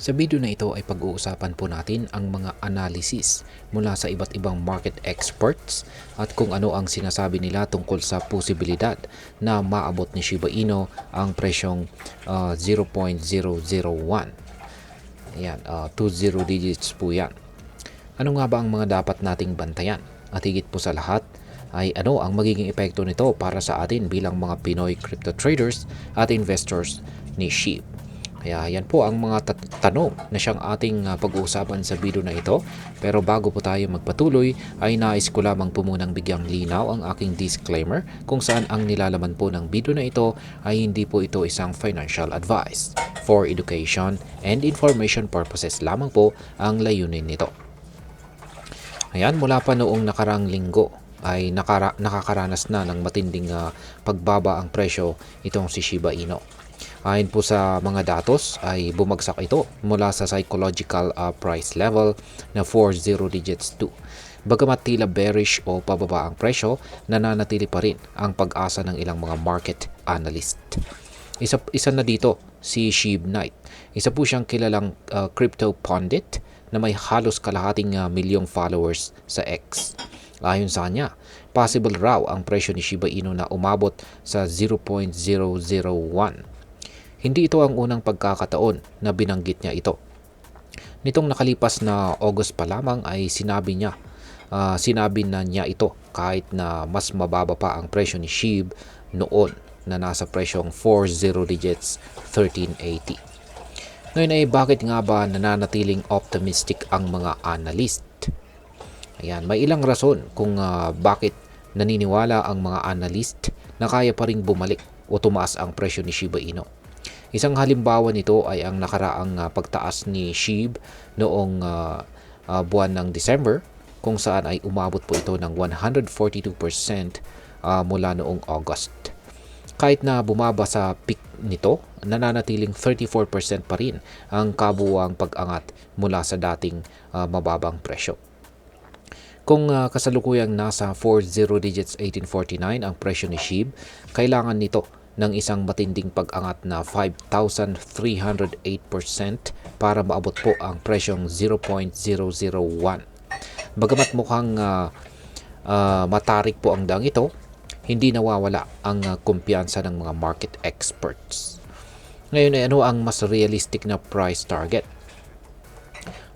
Sa video na ito ay pag-uusapan po natin ang mga analysis mula sa iba't ibang market experts at kung ano ang sinasabi nila tungkol sa posibilidad na maabot ni Shiba Inu ang presyong 0.001. Ayan, 20 digits po yan. Ano nga ba ang mga dapat nating bantayan? At higit po sa lahat ay ano ang magiging epekto nito para sa atin bilang mga Pinoy crypto traders at investors ni SHIB. Kaya yan po ang mga tanong na siyang ating pag-uusapan sa video na ito. Pero bago po tayo magpatuloy ay nais ko lamang po munang bigyang linaw ang aking disclaimer kung saan ang nilalaman po ng video na ito ay hindi po ito isang financial advice. For education and information purposes lamang po ang layunin nito. Ayan, mula pa noong nakarang linggo ay nakakaranas na ng matinding pagbaba ang presyo itong si Shiba Inu. Ayon po sa mga datos ay bumagsak ito mula sa psychological price level na 40 digits 2. Bagamat tila bearish o pababa ang presyo, nananatili pa rin ang pag-asa ng ilang mga market analyst. Isa na dito si Shib Knight. Isa po siyang kilalang crypto pundit na may halos kalahating milyong followers sa X. Ayon sa kanya, possible raw ang presyo ni Shiba Inu na umabot sa 0.001. Hindi ito ang unang pagkakataon na binanggit niya ito. Nitong nakalipas na August pa lamang ay sinabi na niya ito kahit na mas mababa pa ang presyo ni SHIB noon na nasa presyong 40 digits 1380. Ngayon ay bakit nga ba nananatiling optimistic ang mga analyst? Ayan, may ilang rason kung bakit naniniwala ang mga analyst na kaya pa ring bumalik o tumaas ang presyo ni Shiba Inu. Isang halimbawa nito ay ang nakaraang pagtaas ni SHIB noong buwan ng December kung saan ay umabot po ito ng 142% mula noong August. Kahit na bumaba sa peak nito, nananatiling 34% pa rin ang kabuuang pag-angat mula sa dating mababang presyo. Kung kasalukuyang nasa 40 digits 1849 ang presyo ni SHIB, kailangan nito ng isang matinding pag-angat na 5,308% para maabot po ang presyong 0.001. Bagamat mukhang matarik po ang dang ito, hindi nawawala ang kumpiyansa ng mga market experts. Ngayon ay ano ang mas realistic na price target?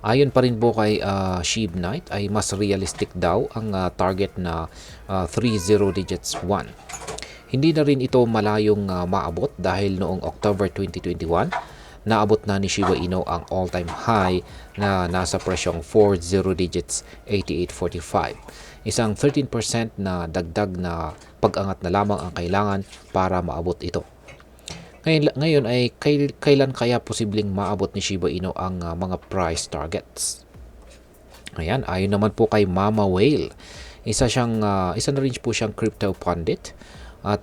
Ayon pa rin po kay Shib Knight ay mas realistic daw ang target na 30 digits 1. Hindi na rin ito malayong maabot dahil noong October 2021, naabot na ni Shiba Inu ang all-time high na nasa presyong 40 digits 8845. Isang 13% na dagdag na pag-angat na lamang ang kailangan para maabot ito. Ngayon ay kailan kaya posibleng maabot ni Shiba Inu ang mga price targets? Ayan, ayon naman po kay Mama Whale. Isa na rin po siyang crypto pundit. At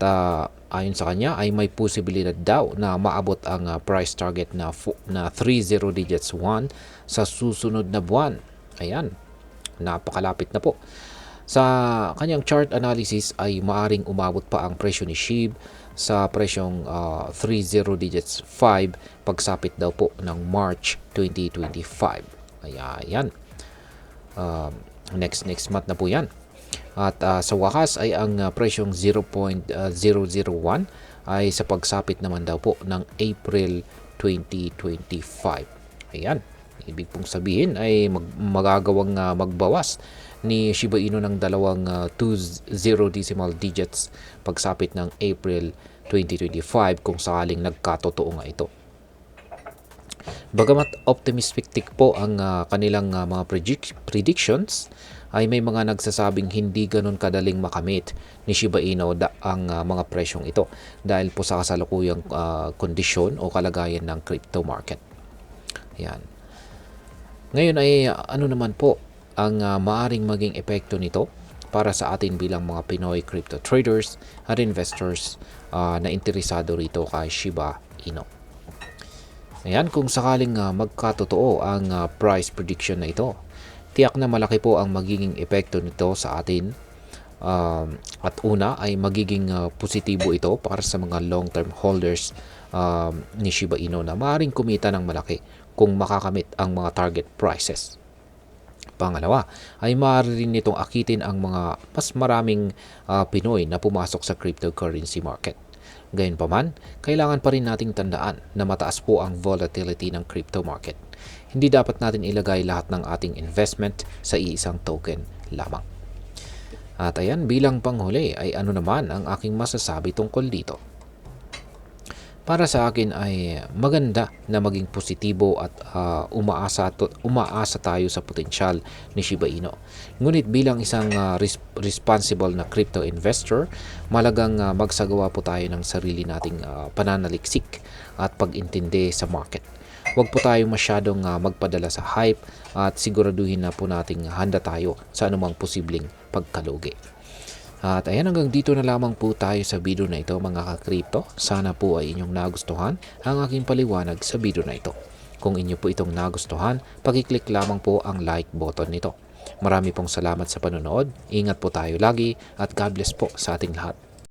ayon sa kanya ay may posibilidad daw na maabot ang price target na 30 digits 1 sa susunod na buwan. Ayan, napakalapit na po. Sa kanyang chart analysis ay maaring umabot pa ang presyo ni SHIB sa presyong 30 digits 5 pagsapit daw po ng March 2025. Ayan. Next month na po yan. At sa wakas ay ang presyong 0.001 ay sa pagsapit naman daw po ng April 2025. Ayan, ibig pong sabihin ay magagawang magbawas ni Shiba Inu ng dalawang 20 decimal digits pagsapit ng April 2025 kung sakaling nagkatotoo nga ito. Bagamat optimistic po ang kanilang mga predictions, ay may mga nagsasabing hindi ganun kadaling makamit ni Shiba Inu ang mga presyong ito dahil po sa kasalukuyang kondisyon o kalagayan ng crypto market. Ayan. Ngayon ay ano naman po ang maaring maging epekto nito para sa atin bilang mga Pinoy crypto traders at investors na interesado rito kay Shiba Inu. Ayan, kung sakaling magkatotoo ang price prediction na ito, tiyak na malaki po ang magiging epekto nito sa atin At una ay magiging positibo ito para sa mga long-term holders ni Shiba Inu na maaaring kumita ng malaki kung makakamit ang mga target prices. Pangalawa ay maaari rin nitong akitin ang mga mas maraming Pinoy na pumasok sa cryptocurrency market. Gayunpaman, kailangan pa rin nating tandaan na mataas po ang volatility ng crypto market. Hindi dapat natin ilagay lahat ng ating investment sa iisang token lamang. At ayan, bilang panghuli ay ano naman ang aking masasabi tungkol dito. Para sa akin ay maganda na maging positibo at umaasa tayo sa potensyal ni Shiba Inu. Ngunit bilang isang responsible na crypto investor, malagang magsagawa po tayo ng sarili nating pananaliksik at pag-intindi sa market. Huwag po tayo masyadong magpadala sa hype at siguraduhin na po nating handa tayo sa anumang posibleng pagkalugi. At ayan, hanggang dito na lamang po tayo sa video na ito mga ka-crypto. Sana po ay inyong nagustuhan ang aking paliwanag sa video na ito. Kung inyo po itong nagustuhan, pakiclick lamang po ang like button nito. Marami pong salamat sa panonood. Ingat po tayo lagi at God bless po sa ating lahat.